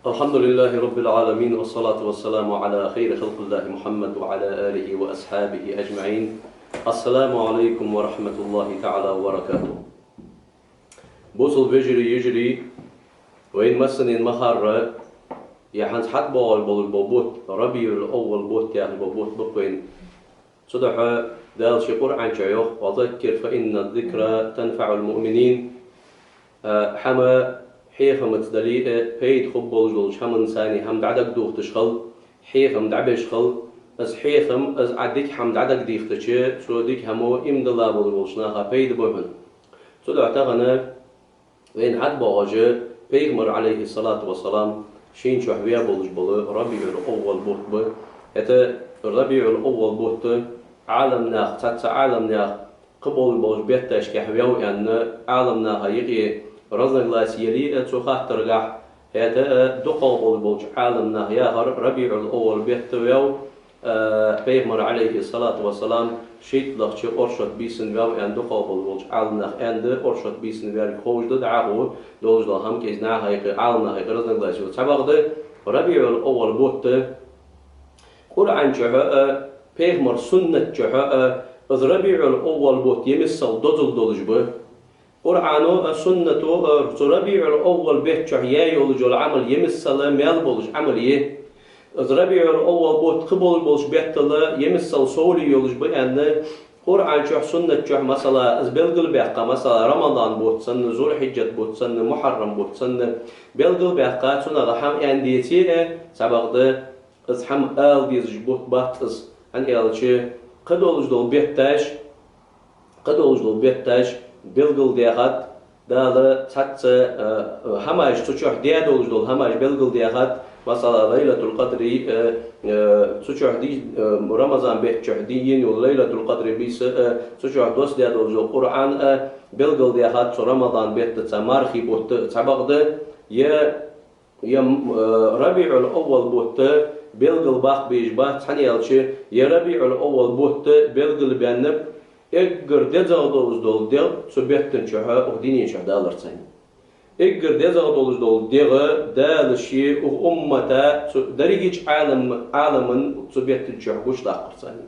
الحمد لله رب العالمين والصلاة والسلام على خير خلق الله محمد وعلى آله وأصحابه أجمعين. السلام عليكم ورحمة الله تعالى وبركاته. بوصل بجري يجري وين مسنين مخر يحنس حد بالبوت ربيع الأول بوت يعني البوت بقين صدق دال شي قرآن شيوخ وذكر فإن الذكرى تنفع المؤمنين حما حيخم تدلي بيت خبول جول شمن ثاني هم عدك دوخ تشخل حيخم دعبش خل از حيخم از عدك هم عدك ديخ تشي سو ديك همو إمد الله بول شناها بيت بوهن سو دعتغنا وين عد باجه پیغمبر عليه الصلاة والسلام شين شهوية بولش بول ربيع الأول بوت بو هتا ربيع الأول بوت عالم ناخ تاتس عالم ناخ قبول بولش بيتاش كهوية يعني عالم ناخ يقي رزق الله سيري تسوخه ترجع هذا دقوا بالبوج عالمنا ياهر ربيع الأول بيتويو پیغمبر عليه الصلاة والسلام شيء لخش أرشد بيسن ويو أن دقوا بالبوج عالمنا أند أرشد بيسن ويو خوج دعاه دوج ده هم كيزنا هاي عالمنا هاي رزق الله سيري سبق ده ربيع الأول بوت قرآن جهة پیغمبر سنة جهة از ربيع الأول بوت يمسل دوزل دولج به قرآنو سنتو ربيع الأول بيت شهياي ولج العمل يمسل مال بولج عمليه ربيع الأول بوت قبول بولج بيت لا يمسل صوري ولج بأن قرآن شح سنة شح مثلا از بلغل بيحقا مثلا رمضان بوت سنة ذو الحجة بوت سنة محرم بوت سنة بلغل بيحقا سنة غحام انديتي سبق ده از حم آل ديزج بوت بات از هن آلشي قد ولج دول بيتاش بلغل دياخد دالا تحت هماش تشوح دياد ولجدول هماش بلغل دياخد مثلا ليلة القدر تشوح دي رمضان بيت شهدين وليلة القدر بيس تشوح دوس دياد ولجدول قرآن بلغل دياخد رمضان بيت تمارخي بوت سبق ده يا ربيع الأول بوت بلغل باق بيج بات حنيالشي يا ربيع الأول بوت بلغل بينب اگر دزاغ دول دل سبيتن شها اخديني شه دالر ثاني اگر دزاغ دول دل دال شي امتا دريج عالم سبيتن شه وش لاقر ثاني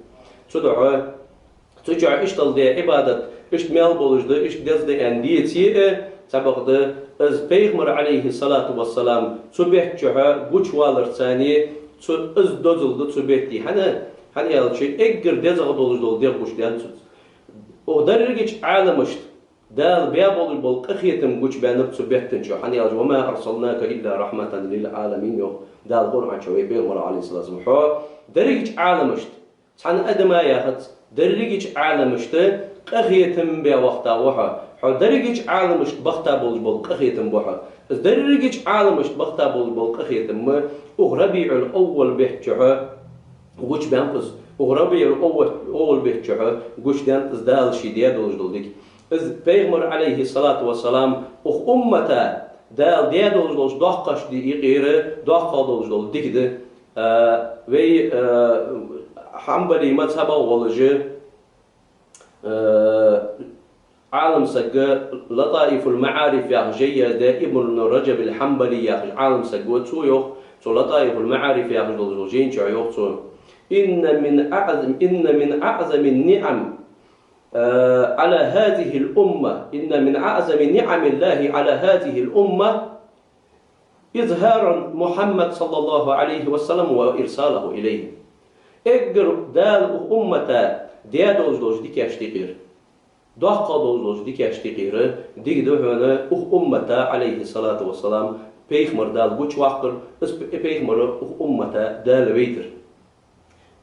تدعى اشتل دي عبادة اشت مال بولجد اشت دز دي انديتي سبق ده از پیغمبر عليه الصلاة والسلام سبيت شه وش والر ثاني از دزل سبيتي هنا يالشي اگر دزاغ دول دل وش دان ودرجة عالمشت دال بيابول بالقخيتم قوش بانب سبيحتن شو حني أجو وما أرسلناك إلا رحمة للعالمين يو دال قرآن شوي بيغمر عليه الصلاة والسلام حو درجة عالمشت حن أدما ياخد درجة عالمشت قخيتم بيا وقتا وحا حو درجة عالمشت بختا بولج بالقخيتم بوحا درجة عالمشت بختا بولج بالقخيتم ربيع الأول بيحجها قوش بانقص وربيع الأول بيحجها قوش دان تزدال شديد ولجدولك إذ پیغمبر عليه الصلاة والسلام أمتا دال دياد ولجدولش دقش دي غيره دقا ولجدول ديكده وي حنبلي مذهبه ولجه عالم سجى لطائف المعارف يا جيا ده ابن رجب الحنبلي يا عالم سجى تسويو لطائف المعارف يا جين شعيو إن من أعظم النعم على هذه الأمة إن من أعظم نعم الله على هذه الأمة إظهار محمد صلى الله عليه وسلم وإرساله إليه اقر دال أمة ديادوز ديك يشتغير دقادوز ديك يشتغير ديك دهنا أمة عليه الصلاة والسلام پیغمبر دال بوش وقر پیغمبر أمة دال ويتر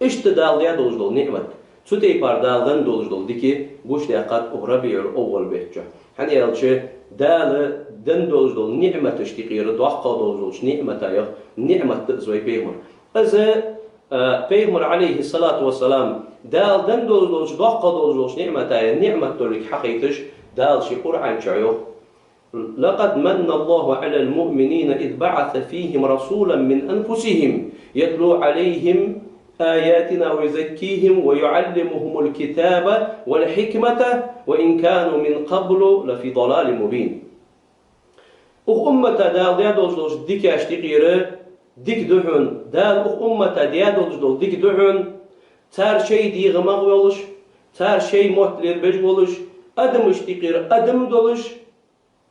اشتدال يا دوجدول نعمت سوتي باردالدن دوجدول ديكي بوش دقات ربيع الأول بيتجا هني يالشي دال دن دوجدول نعمت اشتقير دوقا دوجدولش نعمت ايغ نعمت زوي بيغمر إذا بيغمر عليه الصلاة والسلام دال دن دوجدولش دوقا دوجدولش نعمت ايغ نعمت دولك حقيقتش دال شي قرآن شعيوه لقد من الله على المؤمنين إذ بعث فيهم رسولا من أنفسهم يتلو عليهم آياتنا ويزكيهم ويعلمهم الكتاب والحكمة وإن كانوا من قبل لفي ضلال مبين أمة دال دياد وجدول ديك أشتقيره ديك دحون دال أمة دياد وجدول ديك دحون تار شيء دي غمغ ولش تار شيء مهتلر بج ولش أدم اشتقير أدم دولش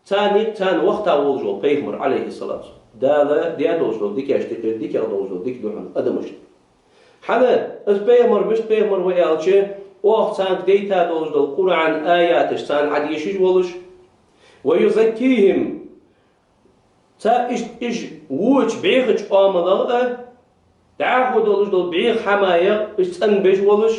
تان وقت وجدول بيغمر عليه الصلاة دال دياد وجدول ديك أشتقير ديك وجدول ديك دحون أدم اشتقير حنا از بيغمر مش بيغمر ويالش وقت تان ديتا وجدول قرآن آياتش تان عديشش ولش ويزكيهم تا إيش ووش بعيخش آملاغة تعاقد ولش دول بعيخ حماية إيش تنبش ولش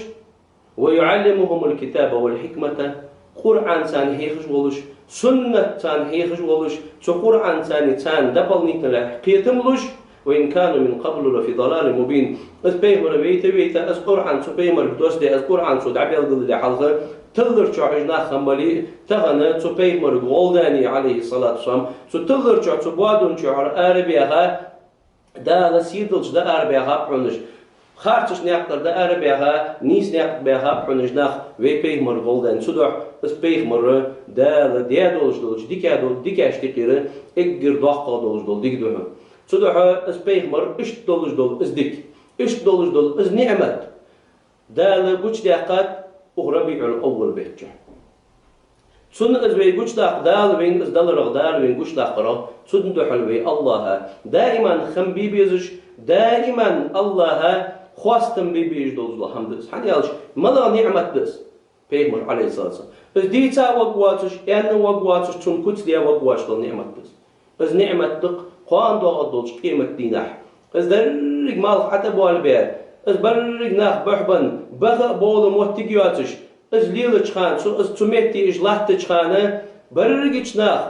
ويعلمهم الكتاب والحكمة قرآن تان هيخش ولش سنة تان هيخش ولش تو قرآن تان دبل نيتنا قيتم لش وإن كانوا من قبل لفي ضلال مبين أز بيمر بيتا أز قرآن تو بيمر بدوسدي أز قرآن تو دعبي القل حلقة تلر شعجنا خمالي تغنى تو بيمر غولداني عليه الصلاة والسلام تو تلر شع تو بوادون شعر أربيها دا لسيدلش دا أربيها بحنش خارتش نيقدر دا أربيها نيس نيقدر بيها بحنش ناخ وي بيمر غولدان تدع أز بيمر دا لديادولش دولش ديك أشتقير إقر دقا دولش دول ديك دوهم تدع أز بيمر إش دولش دول أز ديك إش دولش دول أز نعمت دا لبوش ديقات ربيع الأول بيتجه سن أزوي قش داق دال وين أزدل رغدال وين قش داق رغ سن دحلوي الله دائما خم بيبيزش دائما الله خواستم بيبيج دوز الله حمد حد يالش ملا نعمة دس بيغمر عليه الصلاة والسلام بس ديتا وقواتش يعني وقواتش تون كتس ديا وقواتش دول نعمة دس بس نعمة دق قوان دوغدولش قيمة ديناح بس درق مال حتى بوالبير از برگ نخ بحبن بخ بول موتیگیاتش از لیلش خان از تومتی از لحتش خانه برگش نخ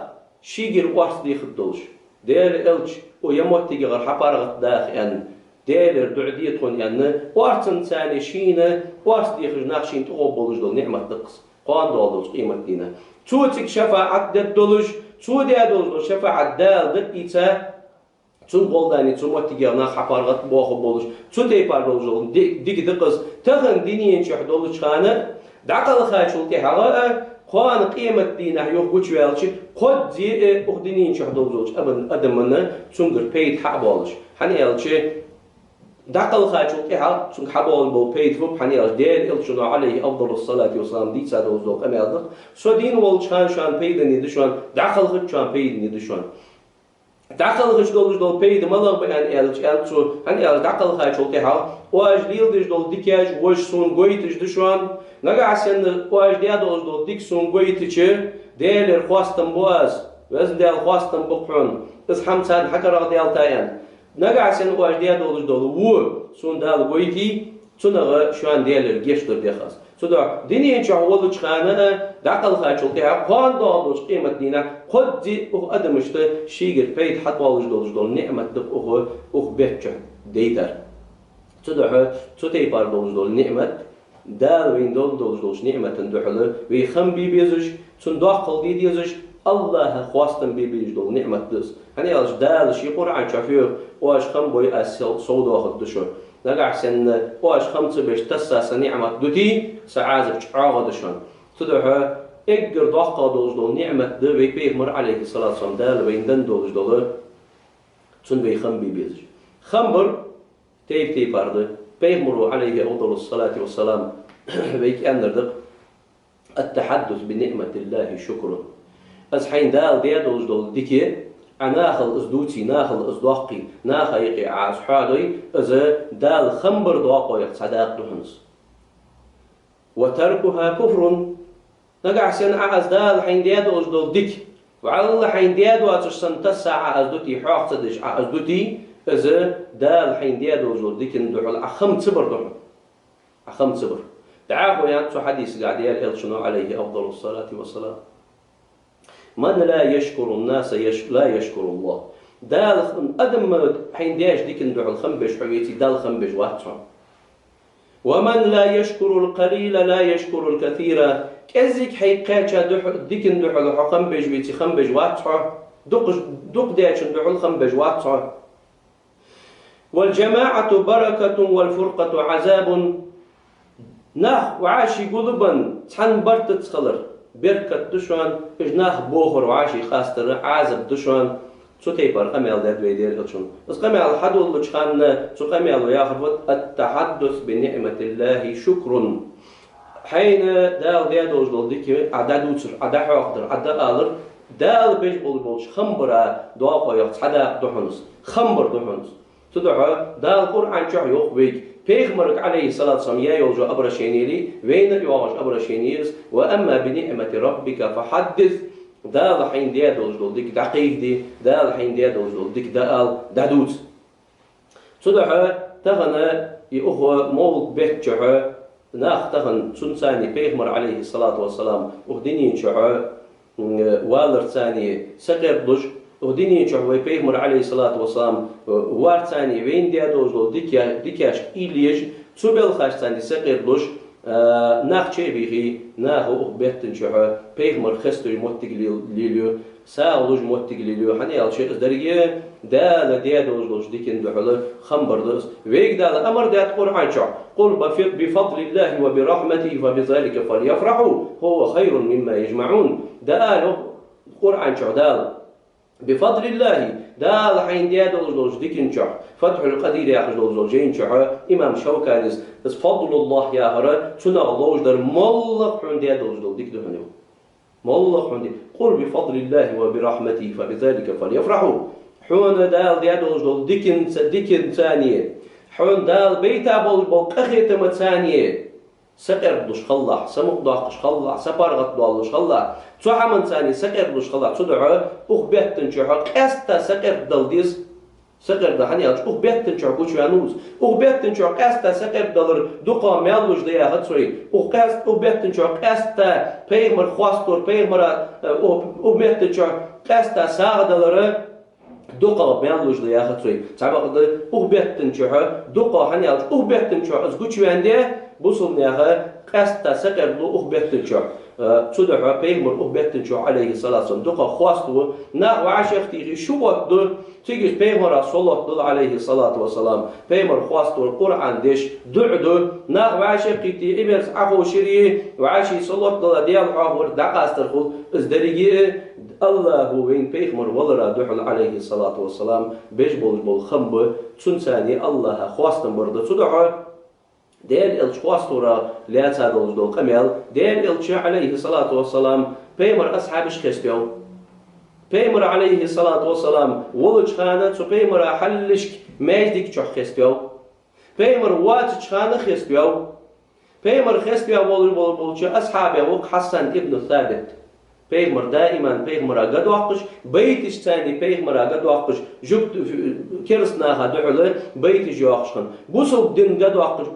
شیگر وارد دیخدلش دل الش و یه موتیگی غر حپارت داخ ان دل دعدیت خون ان وارد ثانی شینه وارد دیخش نخشین تو بولش دل نعمت دقس قان دولش قیمت دینه توتک شفاعت دلش تو دلش شفاعت دل ایتا چون قولدانی چون متیگرنا خبرات باخو بولش چون دیپار بولش دیگه دقیق تغن دینی چه حدولش خانه دعقل خاطر که حالا قان قیمت دینه یو بچوالش خود زی دینی چه حدولش ادمانه چون گر پید حبالش هنیالش دعقل خاطر که حالا چون حبال بول پید فوق هنیالش دل الشنا علیه افضل الصلاة والسلام دی سادوز دوق امالد سو دین ولش خان شان پید نیدشون دعقل خود شان پید نیدشون داخل خش دول بيد ملغ بين الشو هني داخل خاي شو تها واج ليل دول ديكاج واج سون غويتش دشوان نغا سن واج ديا دول ديك سون غويتش ديل خواستم بواز وزن ديال خواستم بقعون بس حمسان حكر ديال تاين نغا سن واج ديا دول و سون دال غويتي سونغا شوان ديال جيشتر ديخاس سودا ديني انشا ولو خانه داخل خاي شو تها قان دولش قيمه دينا خد دي ادمشت شيغر بيت حط والج دول نعمه دق بيتش ديتر سودا سوتي بار دول نعمه دار وين دول نعمه دحل وي خم بي بيزش سن داخل دي ديزش الله خواستم بي بيج دول نعمه دس هني اش دال شي قران شافيو واش خم بوي اسل سودا خدشو نقع سن واش خمسة بيش تسا نعمة دوتي سعازب شعاغ دشان تدعها اقر دقا دول نعمة دو بيغمر عليه الصلاة والسلام دال وين دن دول تن بي خم بي بيزج خمبر تي بارد بيغمروا عليه أفضل الصلاة والسلام بيك أندردق التحدث بنعمة الله شكر از حين دال دول ديكي ناخل ازدوتي ناخل ازدوقي ناخل يقي عاصحادي از دال خمبر دواقو يقصداق دهنس وتركها كفر نقع سن عاز دال حين ديادو ازدول ديك وعلى حين ديادو اتشسن تسع ازدوتي حاق تدش ازدوتي از دال حين ديادو ازدول ديك ندحل اخم صبر دحل اخم صبر دعاكو يانتو حديث قاعد يال شنو عليه افضل الصلاة والسلام من لا يشكر الناس لا يشكر الله دال أدم حين دياش ديك ندعو الخنبش حويتي دال خنبش واتشا ومن لا يشكر القليل لا يشكر الكثير كزيك حيقاتشا ديك ندعو الخنبش ويتي خنبش واتشا دق دياش ندعو الخنبش واتشا والجماعة بركة والفرقة عذاب ناخ وعاشي قلبا تحن برت تخلر بركة دشان إجناخ بوخر وعاشي خاستر عازب دشان سوتيبر قميل داد ويدير إلشون بس قميل حدو لشخان سو قميل وياخر التحدث بنعمة الله شكر حين دال ديادوش دول ديكي عدا دوتر عدا حاقدر عدا آلر دال بيش بولش خمبرا دعا قويقت عدا دوحنس خمبر دوحنس تدعى دال قرآن شح يوق بيك پیغمبر عليه الصلاة والسلام يا يولجو أبرشينيلي وين يواج أبرشينيز وأما بنعمة ربك فحدث دال حين ديادوش دول ديك دقيق دي دال حين ديادوش دول ديك دال دادوت تدعى تغنى يأخوة مولد بيت شحى ناخ تغن سنساني پیغمبر عليه الصلاة والسلام أخدينين شحى والر ثاني سقر دج وديني شحوي پیغمبر عليه الصلاة والسلام وار ثاني وين ديادوش دول ديكاش إليش تسوبل خاش ثاني سقر دج ناخ شيء بيخي ناخ أخبتن شحى پیغمبر خستوي متقليليو ساغلوج متقليليو حني الشيء درجة دال ديادوش دج ديكن دحول خمبر دس ويك دال أمر ديات قرآن شح قل بفضل الله وبرحمته فبذلك فليفرحوا هو خير مما يجمعون دال قرآن شح دال بفضل الله دال حين ديادوش ديكن شح فتح القدير يا أخي زوجين شح إمام شوكانيس بس فضل الله يا هرا سنة الله در ملق حين ديادوش ديك دهنيو ملق حين قل بفضل الله وبرحمته فبذلك فليفرحوا حون دال ديادوش ديكن ثانية حون دال بيتا بول قخيتم ثانية سقر دوش خلع سمق داقش خلع سبارغت دوالش خلع تحمن ثاني سقر دوش خلع تدعى أخبتن شحق أستا سقر دلديز سقر ده هني أخبتن شحق وش يانوز أخبتن شحق أستا سقر دلر دقا مالوش ديا هتسوي أخبتن شحق أستا بيمر خواستور بيمر أخبتن شحق أستا ساغ دلر دقا مالوش ديا هتسوي تعبق ده أخبتن شحق دقا هني أخبتن شحق أزقوش يانده بوصل نياها قاستا سقر لو أخبتنشو تدعى بيغمر أخبتنشو عليه الصلاة والسلام دقا خواستو نا وعشقتي شو وقت تيجي بيغمر صلى الله عليه الصلاة والسلام بيغمر خواستو القرآن ديش دعدو نا وعشقتي إبرس أخو شري وعشي صلى الله ديال عهور دقاستر خود ازدريجي الله وين بيغمر ولرا دحل عليه الصلاة والسلام بيش بول خمب تنساني الله خواستن برد تدعى دير الشواستورا لا تادوز دول قميل دير الشي عليه الصلاة والسلام بيمر أصحابش خستيو بيمر عليه الصلاة والسلام ولج خانة سو بيمر حلشك ماجدك شو خستيو بيمر واتش خانة خستيو بيمر خستيو ولج أصحابه وق حسن ابن ثابت بيغمر دائما بيغمر قد وقش بيتش ثاني بيغمر قد وقش جبت كرسناها دحله بيتش يوقشن بوسو دين قد وقش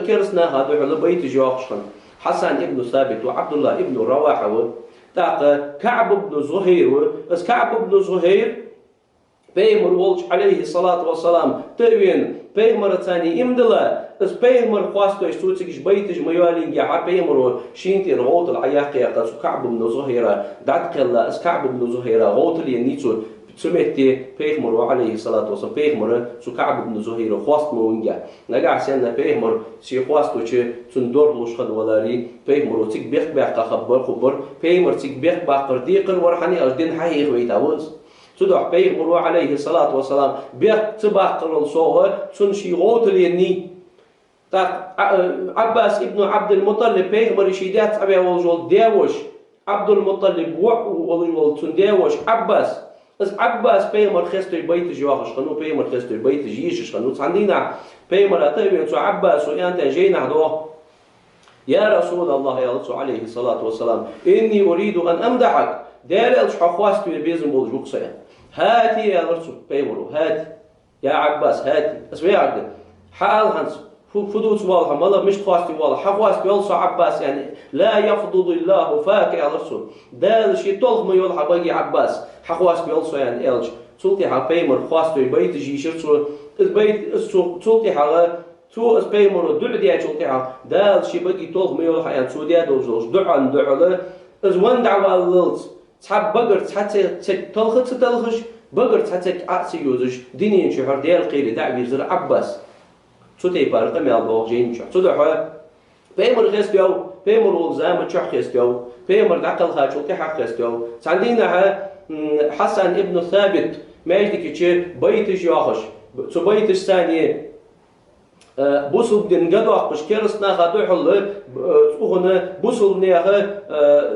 كرسناها دحله بيتش يوقشن حسن ابن ثابت وعبد الله ابن رواحه تاق كعب بن زهير بس كعب بن زهير بيغمر ولش عليه الصلاة والسلام تأوين بيغمر ثاني امدلا بس بيغمر خواستو يشتوتش بيتش ميوالين جا بيغمر شينتي غوت العياقية قصو كعب بن زهير دعت قلا اس كعب بن زهير غوت الينيتو سمعتي بيغمر عليه الصلاة والسلام بيغمر سو كعب بن زهير خواست موينجا نجا سنة بيغمر سي خواستو تش تندور لوش خد ولاري بيغمر تيك بيخ باق خبر بيغمر تيك بيخ باقر ديقر ورحني اجدين حقيق ويتاوز تدع بيغمر عليه الصلاة والسلام بيخ تباقر الصوغة تنشي غوت اليني عباس ابن عبد المطلب بيغمر يشيدات أبي والجول ديوش عبد المطلب والجول تنديوش عباس بس عباس بيغمر خستو بيت جواخش خنو بيغمر خستو بيت جيش خنو عندنا بيغمر أتبين تو عباس وأنت جينا هدوه يا رسول الله يا الله عليه الصلاة والسلام إني أريد أن أمدحك دار الشخواست بيزن بولجوك سيا هاتي يا رسول بيغمر هاتي يا عباس هاتي اسمعي عبد حال هنس فدوت والله والله مش خواستي والله حخواستي والله عباس يعني لا يفضل الله فاك يا رسول دال شي طلق ما يولح باقي عباس حخواستي والله يعني إلش سلطي حبيمر خواستي بيت جيشر سو البيت سلطي حلا تو اسبيمر دعدي سلطي حلا دال شي باقي طلق ما يولح يعني سوديا دوز دعان دعله از وان دعوة الللت تحب بقر تلخت تلخش بقر تحتك عقسي يوزش دينين شهر ديال قيل دعوي زر عباس سوتي بارقة مال بوغ جين شح سودحوا بيمر غيس بيو بيمر والزام تشح يستو بيمر دعقل خاشل كحق يستو عندنا حسن ابن ثابت ما يجدك شيء بيتش ياخش تو بيتش ثاني بوصل دين قدو أخبش كيرسنا خدو حل هنا بوصل نيها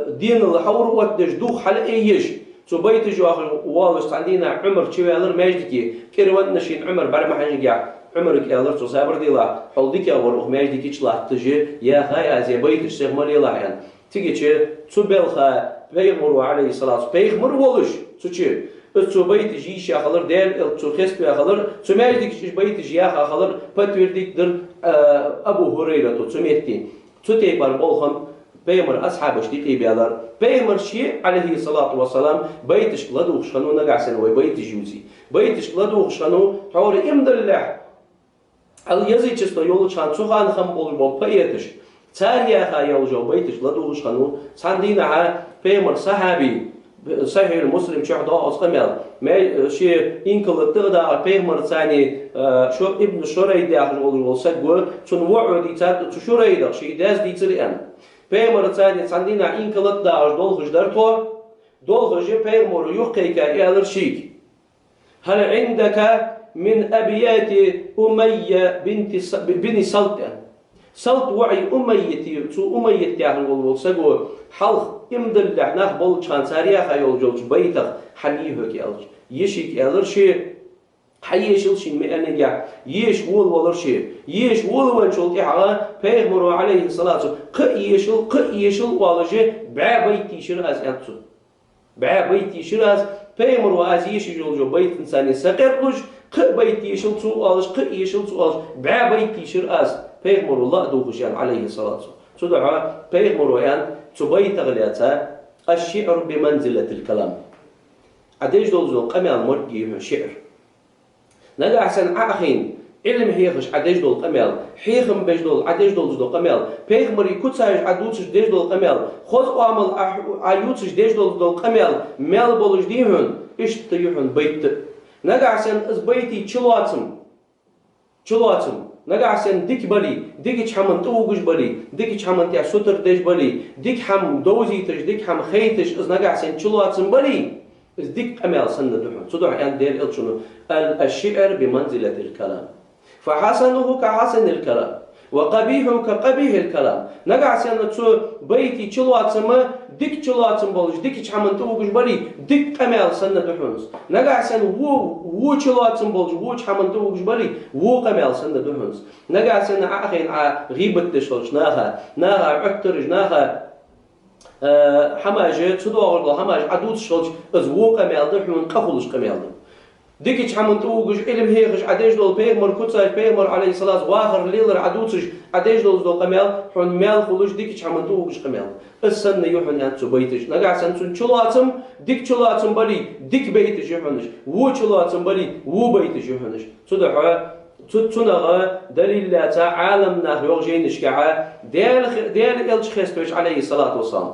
دين الحور وقتش دوخ حل إيش تو بيتش ياخش والش عندنا عمر شوالر ما يجدك كيروان نشين عمر بعد ما حنجع عمر كيالر تو صابر ديلا حل ديك أور ما يجدك يطلع تجي يا خاي أزي بيتش سيغمر يلا يعني تيجي شيء تو بالخا بيغمر عليه الصلاة بيغمر ولش تو شيء تو بيتش يش ياخلر ديل تو خست ياخلر تو ما يجدك بيتش ياخلر بتورديك در أبو هريرة تو ميتين تو تيبر بالخم بيمر أصحابش دقي بيالر بيمر شيء عليه الصلاة والسلام بيتش قلدو خشنو نقعسن وي بيتش يوزي بيتش قلدو خشنو حور إمد الله اليزي چستو يولو چان سوخان خم بول بيتش تاريا خا يولجو بيتش قلدو خشنو ساندينا بيمر صحابي صحيح المسلم شهداء أصقمل ما شيء إنكل تغدا بيمر ثاني شو ابن شريد ياخذ والسجوا شن وعد يتاد شريد شيء داز ديتريان بيمر ثاني ساندينا إنكل تغدا دول خجدرتو دول خج بيمر يحكيك يا شيك هل عندك من أبيات أمية بن سلط وعي أميتي تو أميتي ياخذ والسجوا حلق إمدل لحناخ بول چان ساريا خيول جولج بيتخ حنيه كيالج يشيك يالرشي حيشل شي مأنجا يش وول ولرشي يش وول وانشول إحغا بيغمروا عليه الصلاة ق يشل والجي بع بيتي شراز أنتو بع بيتي شراز بيغمروا از يشي جولج بيت إنساني سقرلج ق بيتي يشل تو والج ق يشل تو والج بع بيتي شراز بيغمروا الله دوخشان عليه الصلاة صدعا بيغمروا يعني تبيت غلياتها الشعر بمنزلة الكلام عديش دول قمال مرقي شعر نجا أحسن أخين علم هيخش عديش دول قمال حيخم بيش دول عديش دول قمال بيغمري كتساج عدوتش ديش دول قمال خذ أعمل عيوتش ديش دول قمال مال بولش ديهن اشتيهن بيت نجا أحسن از بيتي چلواتم نجا أحسن ديك بالي ديك حمن توجش بالي ديك حمن تيا سطر ديش بالي ديك حم دوزي تش ديك حم خيتش از نجا أحسن چلواتم بالي از ديك أمال سند دحون صدق يعني دير إلشونو الشعر بمنزلة الكلام فحسنه كحسن الكلام وقبيحه كقبيح الكلام نجا أحسن تو بيتي چلواتم ديك چلواتم بالش ديك حمن توجش بالي ديك أمال سند دحون نجا أحسن و چلواتم بالش و حمن توجش بالي و قمال سند دحون نجا أحسن أخين غيبة تشلش ناها عترج ناها حماجة صدق حماج عدود شلش از و قمال دحون قفلش قمال ديك حمن توجش علم هيخش عديش دول بيغمر كتساج بيغمر عليه الصلاة واخر ليلر عدوتش عديش دول قمال حن مال خلوش ديك حمن توجش قمال السنة يحن ينتو بيتش نقع سنتون چلاتم ديك چلاتم بالي ديك بيتش يحنش و چلاتم بالي و بيتش يحنش صدق تنغى دليل لا عالم نهر يوجينش كعا ديال إلش خستوش عليه الصلاة والسلام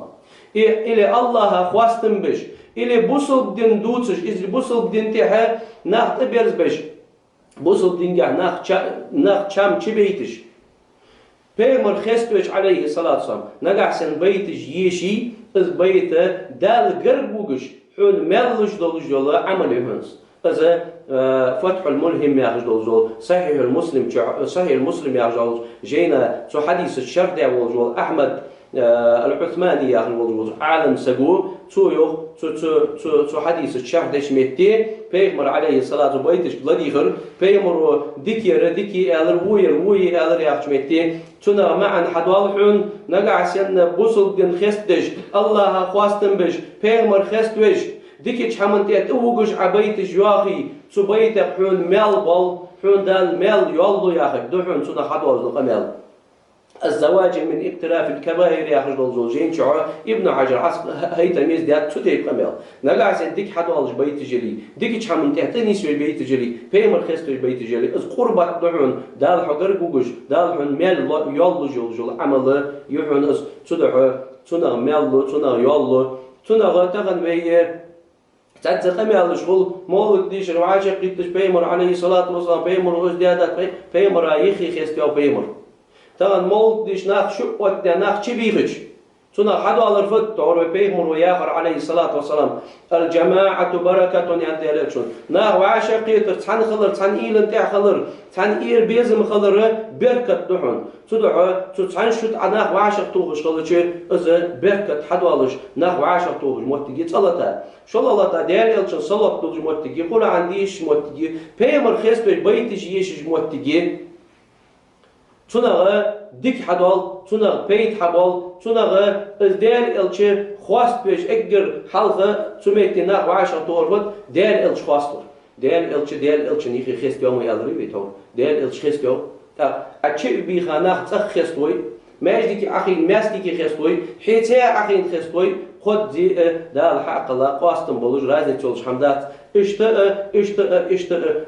إلى الله خواستم بش إلى بوصل بدين دوتش إذا بوصل بدين تها ناخ تبرز بش بوصل بدين جه ناخ شام شبيتش بيمر خستوش عليه الصلاة والسلام نقع سن بيتش يشي إذ بيته دال قربوش حون ملش دولش جولا عمل يهنس إذا فتح الملهم ياخذ دولجول صحيح المسلم ياخذ جينا تو حديث الشرط ياخذ أحمد العثماني ياخذ دولجول عالم سجو تو حديث الشرط شميتي بيغمر عليه الصلاة بيتش بلديخر بيغمر ديكي ألر وي ألر ياخذ شميتي تنا معا حدوال حون نقع سن بوصل دين خستش الله خواستن بش بيغمر خستوش ديكي حمن تأوجش عبيتش ياخي سبيت حون مال بال حون دال مال يالو ياخي دحون سنا حدوز القمال الزواج من اقتراف الكبائر ياخذ الزوجين شعر ابن حجر عصب هي تميز ديات تدي قمال نقاس ديك حدوز بيت جلي ديك حمن تحتني سوي بيت جلي بيمر خستو بيت جلي از قربت دحون دال حجر جوجش دال حون مال يالو جل عمل يحون از تنا مال تنا يالو تنا تغن بيه تتقم على شغل مولد ديش رواجه قيتش بيمر عليه الصلاة والسلام بيمر وزدادات بيمر يخي خيستيو بيمر تان مولد ديش ناخ شو ودنا ناخ تبيخش تنا حدو على الفت تعرف بيغمر وياخر عليه الصلاة والسلام الجماعة بركة يعني دلتشون ناخ وعشقي تحن خلر تحن إيل نتاع خلر تحن إير بيزم خلر بركة دحون تدعو تحن شد ناخ وعشق توغش خلر شيء إذا بركة حدو علىش ناخ وعشق توغش موتجي صلاة شو الله تعالى دلتشون صلاة توغش موتجي قول عنديش موتجي بيمر خيست بيتش يشش موتجي تناغ ديك حدال تناغ بيت حبال تناغ ازدال الچه خواست بيش اگر حلقه تميتي ناغ وعشق طورفت دال الچ خواستور دال الچ نيخي خيست يوم يالري بيتور دال الچ خيست يوم اچه بيخا ناغ تخ خيستوي ماجدك أخين ماسدك خيستوي حيتها أخين خيستوي خد دي دال حق الله قاستم بولج رازي تولش حمدات اشت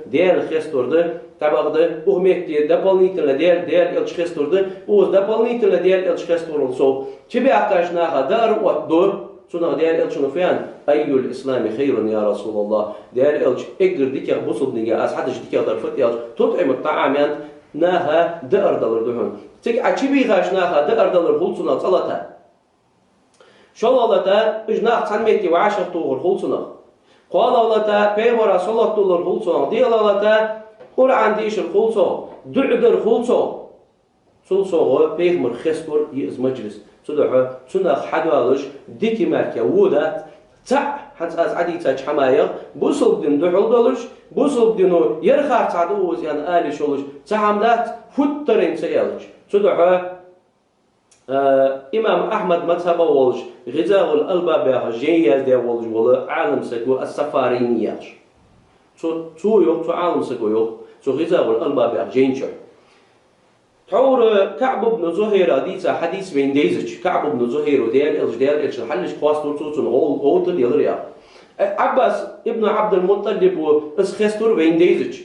دال خيستور ده تبعده أهمية дополнительно دال الچ خيستور ده وز дополнительно دال الچ خيستور also تبي أكاش ناغا دار واتدور سنة دال الچ نفيان أي الإسلام خير يا رسول الله دال الچ اقر ديك بوصل نيجا أس حدش ديك ضرفت يا تطعم الطعام ناها دار دلر دهون تك أشبي غاش ناها دار دلر خلصنا صلاة شو الله تا إجناح تنميتي وعشر طور خلصنا قال الله تا بيمر صلاة دلر خلصنا دي الله تا قرآن ديش الخلصة دعدر خلصة صلصة هو بيمر خسبر يز مجلس صدقه صنع حدوالش ديكي ماركة وودات تع حتى از عدي تاج حماية بوصل دين دحول دولش بوصل دينو يرخع تعدوز يعني آلي شولش تعاملات فترين سيالش صدقه إمام أحمد مذهب والش غزاء الألباب جياز ده والش ولا عالم سكو السفارينياش تو يوم تو عالم سكو يوم تو غزاء الألباب جينشر تور كعب بن زهير ديتا حديث بين ديزج كعب بن زهير وديال الجدال حلش خواص توتون هو يلريا عباس ابن عبد المطلب واسخستور بين ديزج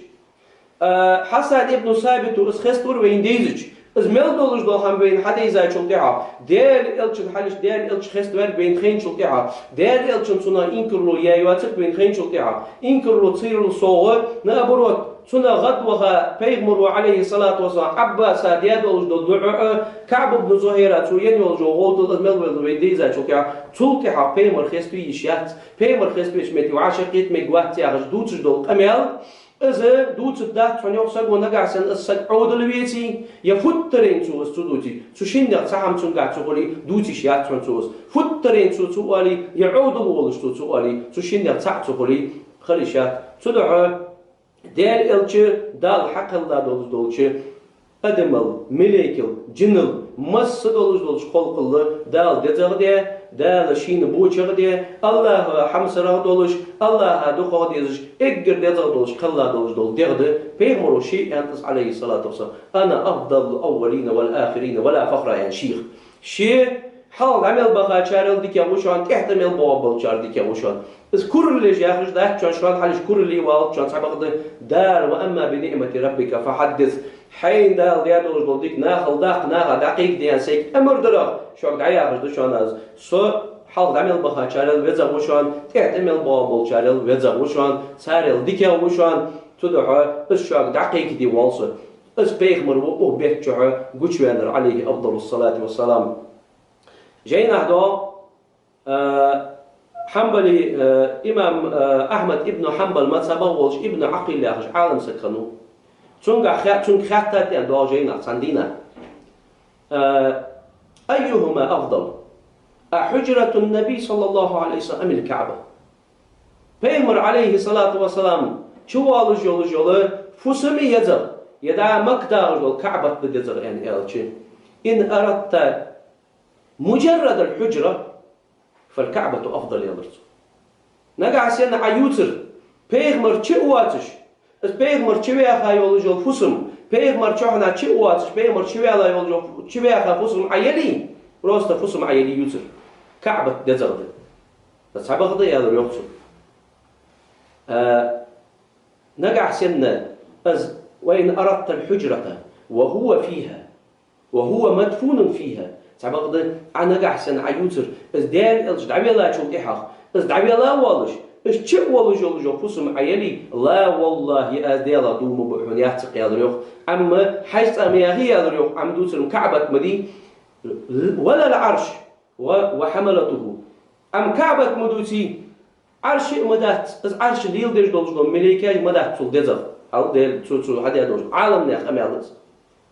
حسن ابن ثابت واسخستور بين ديزج ازمل دولش دول هم بين حديثا شلتها ديال الچن حلش ديال الچ خستور بين خين شلتها ديال الچن سنا انكرلو يايواتك بين خين شلتها انكرلو تصير صوغ نابروت سنة غدوها بيغمر عليه الصلاة والسلام عباس ديال دول كعب بن زهير تسوين والجو غوت ازمل ويديزا شلتها تلتها بيمر خستوي يشات بيمر خستوي شمتي وعشقيت ميغوات ياغش دوتش دول قميل إذا دوت الدات فنيو سق ونقعسن السق عود البيتي يفترين توس تدوتي تشينك سحم تنقع تقولي دوتي شيات فن توس فترين تقولي يعود الولش تقولي تشينك سح تقولي خليشات تدعى دال الچ دال حق الله دولش أدمل ملائكة جنل مس دولش خلق الله دال دتغدي دال شين بوچغدي الله حمسرا دولش الله دخو ديزش اگر دولش خلا دولش دول دغد بيغمرو شيء انتس عليه الصلاة والسلام أنا أفضل الأولين والآخرين ولا فخر يعني شيخ حال عمل بقى شارل ديك وشان احتمال بوابل شار ديك وشان بس كل اللي ياخذ ده شان حالش كل اللي والد شان سبق دار وأما بنعمة ربك فحدث حين دال ديالوج دولديك ناخل دقيق ديان سيك أمر درا شو دعيا غش شان از سو حال عمل بقى شارل وزا وشان احتمال بوابل شارل وزا وشان سارل ديك وشان تدعى بس شو دقيق دي والس بس بيغمر وبيت شو قوشوانر عليه أفضل الصلاة والسلام جينا هذا حنبلي إمام أحمد ابن حنبل ما تبغوش ابن عقيل ياخش عالم سكنو تونغ خاتات يعني دوا جينا سندينا أيهما أفضل حجرة النبي صلى الله عليه وسلم أم الكعبة بيمر عليه الصلاة والسلام شو والجول فسمي يزر يدا مقدار الكعبة بدزر يعني إن أردت مجرد الحجرة فالكعبة أفضل يا برسول نقع سينا عيوتر بيغمر تشواتش بيغمر تشويخا يولجو فسم بيغمر تشوحنا تشواتش بيغمر تشويخا يولجو تشويخا فسم عيلي روستا فسم عيلي يوتر كعبة دزغد بس عبغضي يا برسول نقع سينا وإن أردت الحجرة وهو فيها وهو مدفون فيها تعبغد أنا قاحسن عيوتر إز دال إلش دعوي الله شو تحق إز دعوي الله والش الشيء والله جو فسم عيالي لا والله أزديلا دوم بحون يحتق يالريوخ أما حيث أمياغي يالريوخ أم دوسرم كعبة مدي ولا العرش وحملته أم كعبة مدوتي عرش مدات عرش ديل ديش دولجدون ملائكة مدات تول ديزر أو ديل تول هذا دولج عالم نخ أميالس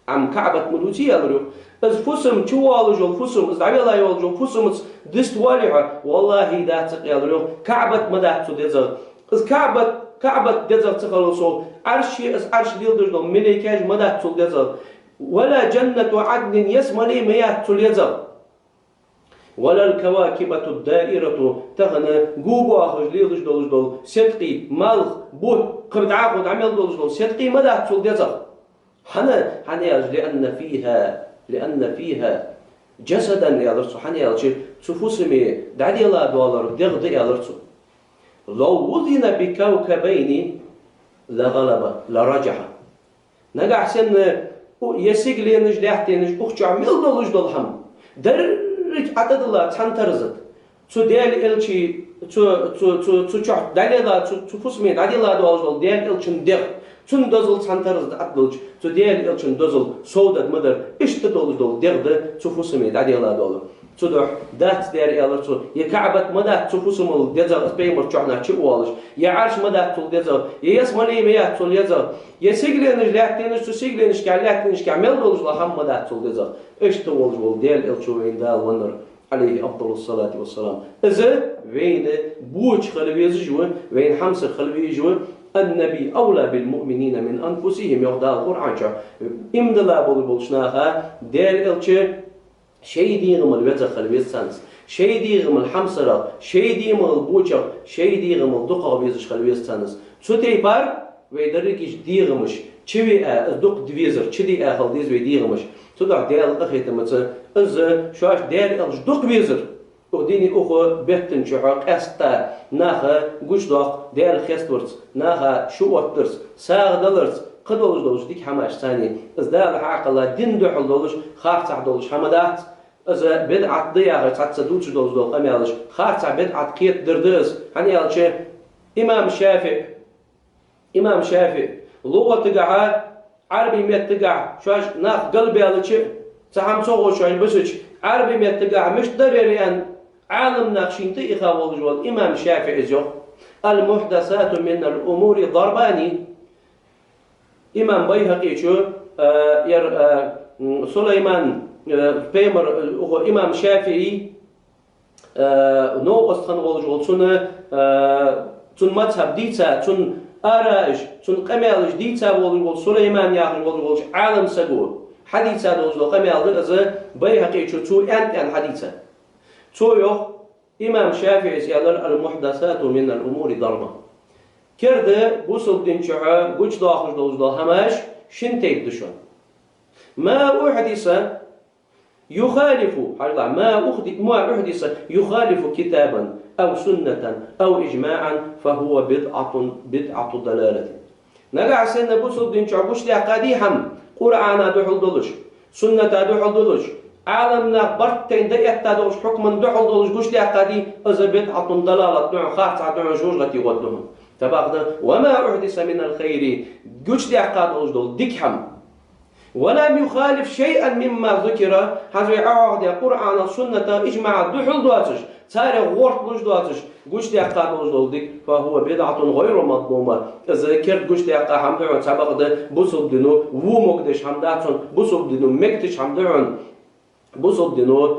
أم كعبة مدوتي يالريوخ از فسم چوالو جو فسم از عبي الله يوال جو فسم دست واليها والله دات يالريوخ كعبة مدات تول ديزر از كعبة ديزر تخلصو عرش ديل ديش دولج ملائكة مدات تول ديزر ولا جنة عدن يسمني ميات تول ديزر ولا الكواكب الدائرة تغنى جوبا خج ليلج دول ستقي مالخ بوت قبض عاقد عمل دول ستقي مدى تول ديزر حنا لأن فيها جسدا يا لرسو حنا يالشي تفوسمي دعدي الله دولار دغد يا لرسو لو وزن بكوكبين لغلب لرجع نقع سن يسيق لينج ليحتينج أخش عمل دولج دول هم عدد الله تنترزت تو ديال إلشي تو شح دليلا تو فسمي دليلا دوازل ديال إلشن دير تون دوزل تنترزت عدلج تو ديال إلشن دوزل سودة مدر إيش تدولج دول دير ده تو فسمي دليلا دول تو ده دات دير إلر تو يكعبت مدات تو فسمل ديزل بيمر شحنا شوالش يعرش مدات تو ديزل يسمني ميات تو ديزل يسيجلينش لاتينش تو سيجلينش كعلاتينش كعمل دولج لهم مدات تو ديزل إيش تولج دول ديال إلشوين دال ونر عليه أفضل الصلاة والسلام إذا وين بوش خلوي جوا وين حمص خلوي جوا النبي أولى بالمؤمنين من أنفسهم يغدا القرآن شا إمدلا بولشناها ديال إلشي شيء دي غمل وجه خلوي سانس شيء دي غمل حمصرة شيء دي غمل بوشة شيء دي غمل دقة بيزش خلوي سانس سوتي بار ويدركيش دي غمش شوي دق دفيزر شدي أخل ديز ويدي غمش تدع ديال أخيت مثلا إز شاش ديال أخش دق بيزر وديني أخو بيتن شحق أستا ناخا جوش دق ديال خستورس ناخا شوترس ساغدلرس قدولش دولش ديك حماش ثاني إز دال حق الله دين دحل دولش خاف دولش حمدات إز بدعة ضياغ تعتصدوش دولش دول قميالش خاف بدعة قيت دردز هني يالش إمام شافعي لغة تقع عربي ميت تقع شاش ناخ قلبي على شيء سحم صوغو شاش بسش عربي ميت تقع مش ضروري أن عالم ناخشين تيخا والجوال إمام شافعي زيو المحدثات من الأمور ضرباني إمام بيهقي شو ير سليمان بيمر إمام شافعي نو أستخن والجوال تون مذهب ديتا تون آراش تون قمالش ديتا والجوال سليمان ياخذ والجوال عالم سجور حديثا دوزو قمال دغز بيهقي شو تو أن حديثا تو يو إمام شافعي سيالر المحدثات من الأمور ضربة كرده بوصل دين شعا قوش داخل دوزو هماش شنتيب دشون ما أحدث يخالف ما أحدث يخالف كتابا أو سنة أو إجماعا فهو بدعة ضلالة نقع سنة بوصل دين شعا قوش لأقادي هم قرآن دحل دولش سنة دحل دولش عالمنا برتين دقيقة دولش حكما دحل دولش قوش لأقادي إذا بدعة ضلالة نوع خاصة نوع جوجة يودهم تبقى وما أحدث من الخير قوش لأقاد دولش دول ديكهم ولم يخالف شيئا مما ذكر حزوي عهد قرآن السنة إجماع دحل دواتش ساري غورت لوش دواتش قوش لأقاد دولش دول ديك فهو بدعة غير مضمومة إذا ذكرت قوش لأقاد حمدعون سبق ده بصب دينو ومقدش حمداتون بصب دينو مكتش حمدعون بصب دينو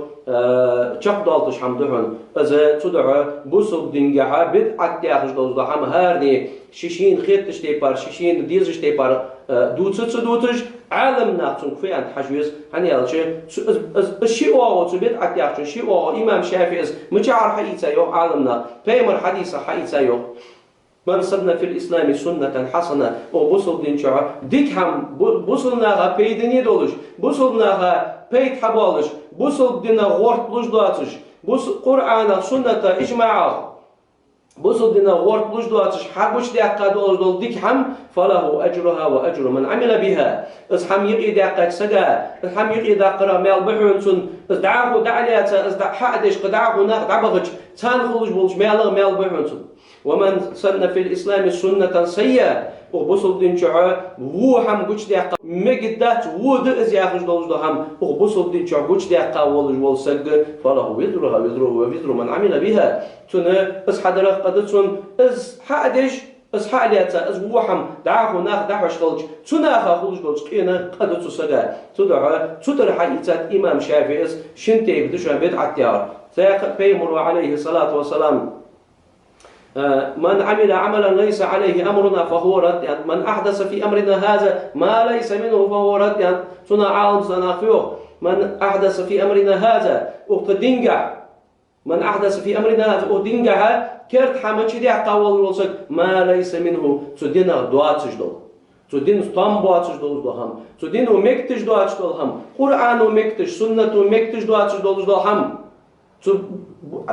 چقدالتش حمدعون إذا تدعى بصب دينجها بدعة تأخذ دولش هم هارني شيشين خيرتش تيبار شيشين ديزش تيبار دوتش عالم ناقصون كفاية حجوز هني الشيء الشيء واو تبيت عتياقش الشيء واو إمام شافعي مجعر حديثا يو عالمنا بيمر حديثا حديثا يو من صدنا في الإسلام سنة حسنة أو بوصل دين شعر ديك هم بوصلناها بيدني دولش بوصلناها بيت حبالش بوصل دينا غورت لوش دواتش بوصل قرآن سنة إجماع بوصل دينا غورت لوش دواتش حقوش ديقا دول ديك هم فله أجرها وأجر من عمل بها إذ هم يقي ديقا سجا إذ هم يقي ديقا مال بحون سن از دعاو دعلیات از حادش قدعو ناق دعبغج تان خلوج بولش مال مال بحنسون ومن سن في الإسلام سنة سيئة وبصل دين شعاع وهم قش دقة مجدات ود از ياخذ دولج هم وبصل دين شعاع قش دقة ولج والسج فله وزرها وزر من عمل بها تنا بس حضرة قدتون از حادش از حاليات از وهم دعاه ناخ دعوش خلج تنا خلج خلج قينا قدتو سجا تدعى تدر حيثات إمام شافعي شنتي بدش بيت عتيار سيق بيمر عليه الصلاة والسلام من عمل عملا ليس عليه أمرنا فهو رد يعني من أحدث في أمرنا هذا ما ليس منه فهو رد يعني سنة عالم سنافيو من أحدث في أمرنا هذا أقتدنجع من أحدث في أمرنا هذا أقتدنجع كرت حمشي دي قول وصل ما ليس منه تدينا دوات سجدل تدين ستامبوات سجدل هم تدين ومكتش دوات سجدل هم قرآن ومكتش سنة ومكتش دوات سجدل هم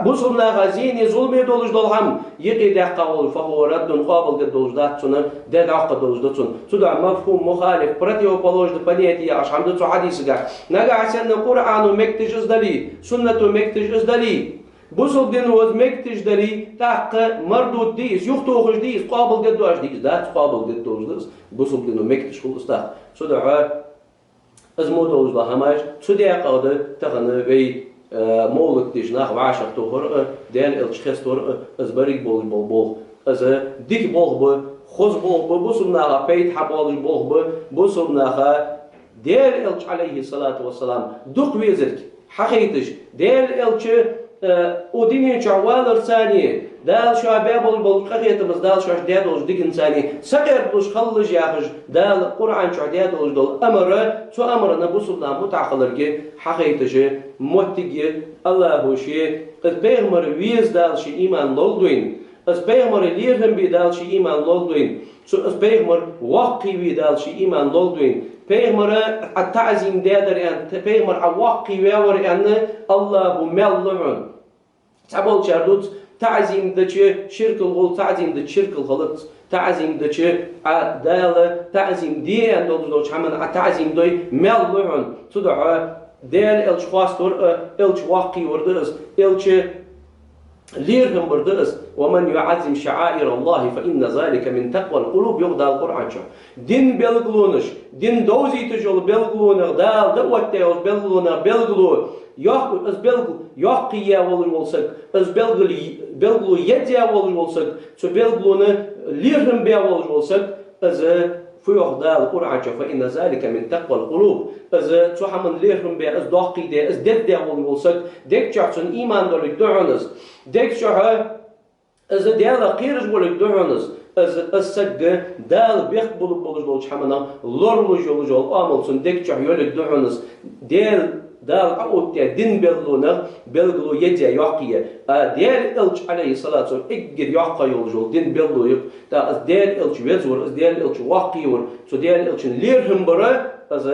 بوسنا غازين ظلمي دولج دولهم يقي دقة قول فهو رد قابل دولج داتنا دقة دولج داتنا تدع مفهوم مخالف برتي وبلوج دبنيتي عشان دتو حديثك نجا سن القرآن ومكتج ازدلي سنة ومكتج ازدلي بوسل دين وز مكتج دلي تاق مردود ديس يختوخش ديس قابل ددواش ديس دات قابل ددوش ديس بوسل دين ومكتج خلص تاق تدع ازمو دولج دهماش تدع قاده تغنى بي مولك تجناح وعشق تهر دال الشخص تهر از بريق بول از ديك بول خوز بول بوسمناها بيت حبالج بول بوسمناها دال الش عليه الصلاة والسلام دوق ويزرك حقيقتش دال الش وديني شعوال الثانية دال شعباب بول قريتمز دال شاش دادوش ديك إنساني سقر بوش خلج ياخج دال القرآن شع دادوش دول أمر تو أمرنا بوسمنا متعقلرجي حقيقتش موتيجي الله هوشي البيغمر ويز دال شي إيمان لولدوين البيغمر ليرهم بدال شي إيمان لولدوين البيغمر واقي بدال شي إيمان لولدوين بيغمر التعزيم دادر أن بيغمر واقي ويور أن الله ملعون تبول شردوت تعزيم دچ شرك الغل تعزيم دچ شرك الغلط تعزيم دچ دال تعزيم دي أن دولش همن تعزيم دوي ملعون تدعى دال الش خواستور الش واقي وردس الش ليرهم وردس ومن يعظم شعائر الله فإن ذلك من تقوى القلوب يقدر القرآن شو دين بلغلونش دين دوزي تجول بلغلونر دال دوت تيوز بلغلونر بلغلو ياخذ از بلغ ياقيا والولسك از بلغلو يديا والولسك سو بلغلونه ليرهم بيا والولسك از فيوخ دال القرآن شو فإن ذلك من تقوى القلوب از تحمل ليرهم بيا از داقي دي از دد والولسك ديك جاتون إيمان دولك دعنز ديك شها از ديال قيرج بولك دعنز از سج دال بيخ بولج بولش حمنا لورلو جول جول آملسون ديك شها يولك دعنز ديال دال عود دين بلغلو يجي يعقية ديال إلش عليه الصلاة والسلام إجر يعقى يولجول دين بلغلو يق تا از ديال إلش وزور از ديال إلش واقيور سو ديال إلش ليرهم برا از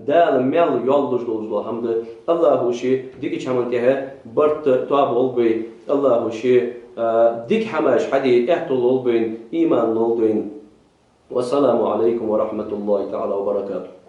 دال مل يولج دولجول حمد الله وشي ديك شمن تها برت تواب ولبي الله وشي ديك حماش حدي احتل ولبين إيمان ولبين والسلام عليكم ورحمة الله تعالى وبركاته.